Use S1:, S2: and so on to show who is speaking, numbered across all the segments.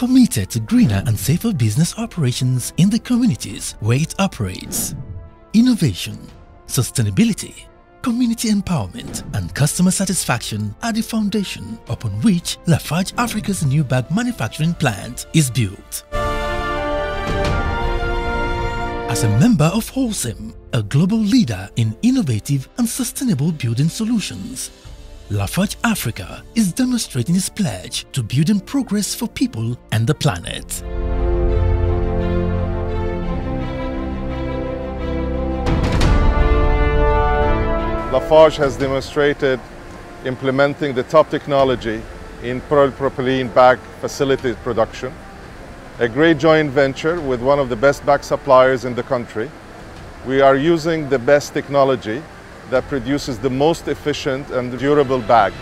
S1: committed to greener and safer business operations in the communities where it operates. Innovation, sustainability, community empowerment and customer satisfaction are the foundation upon which Lafarge Africa's new bag manufacturing plant is built. As a member of Wholesome, a global leader in innovative and sustainable building solutions, Lafarge Africa is demonstrating its pledge to building progress for people and the planet.
S2: Lafarge has demonstrated implementing the top technology in polypropylene bag facility production, a great joint venture with one of the best bag suppliers in the country. We are using the best technology that produces the most efficient and durable bag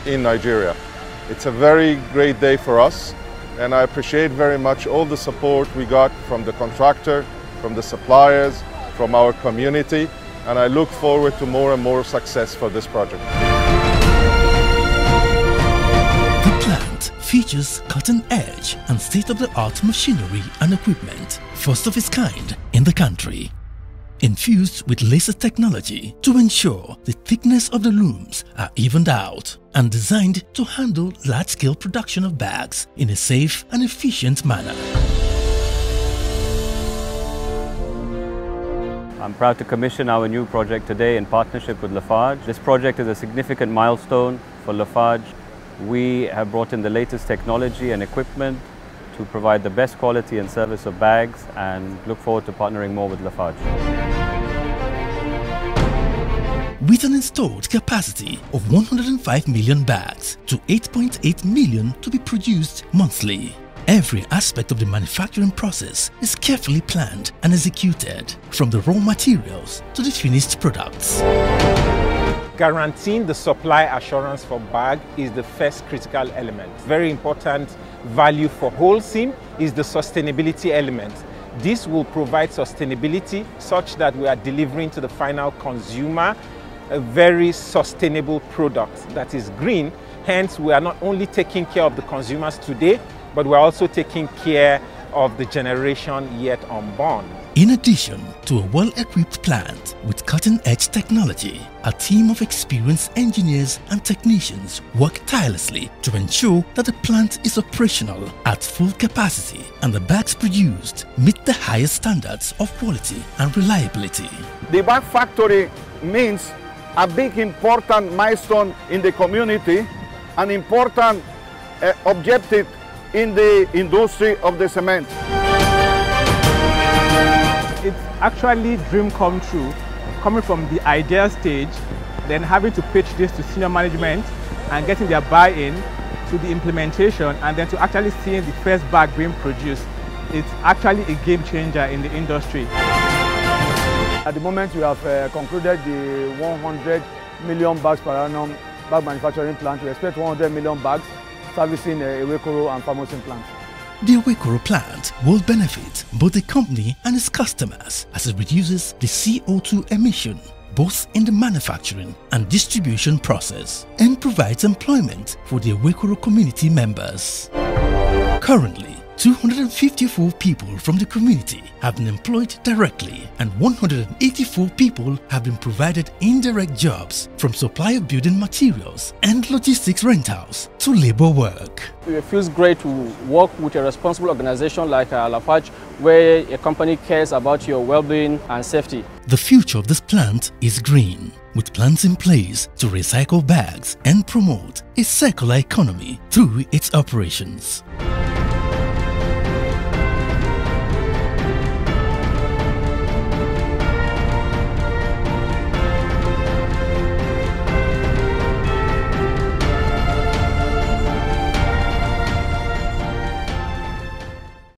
S2: in Nigeria. It's a very great day for us, and I appreciate very much all the support we got from the contractor, from the suppliers, from our community, and I look forward to more and more success for this project.
S1: The plant features cutting-edge and state-of-the-art machinery and equipment, first of its kind in the country, infused with laser technology to ensure the thickness of the looms are evened out and designed to handle large-scale production of bags in a safe and efficient manner.
S3: I'm proud to commission our new project today in partnership with Lafarge. This project is a significant milestone for Lafarge. We have brought in the latest technology and equipment to provide the best quality and service of bags, and look forward to partnering more with Lafarge.
S1: With an installed capacity of 105 million bags to 8.8 million to be produced monthly, every aspect of the manufacturing process is carefully planned and executed, from the raw materials to the finished products.
S4: Guaranteeing the supply assurance for bag is the first critical element. Very important value for Wholesome is the sustainability element. This will provide sustainability such that we are delivering to the final consumer a very sustainable product that is green. Hence, we are not only taking care of the consumers today, but we are also taking care of the generation yet unborn.
S1: In addition to a well-equipped plant with cutting-edge technology, a team of experienced engineers and technicians work tirelessly to ensure that the plant is operational at full capacity and the bags produced meet the highest standards of quality and reliability.
S5: The bag factory means a big important milestone in the community, an important objective in the industry of the cement.
S6: It's actually a dream come true, coming from the idea stage, then having to pitch this to senior management and getting their buy-in to the implementation, and then to actually seeing the first bag being produced. It's actually a game changer in the industry.
S7: At the moment, we have concluded the 100 million bags per annum bag manufacturing plant. We expect 100 million bags servicing Ewekoro and Famosin plant.
S1: The Ewekoro plant will benefit both the company and its customers as it reduces the CO2 emission both in the manufacturing and distribution process, and provides employment for the Ewekoro community members. Currently, 254 people from the community have been employed directly, and 184 people have been provided indirect jobs, from supply of building materials and logistics rentals to labor work.
S8: It feels great to work with a responsible organization like Lafarge, where a company cares about your well-being and safety.
S1: The future of this plant is green, with plans in place to recycle bags and promote a circular economy through its operations.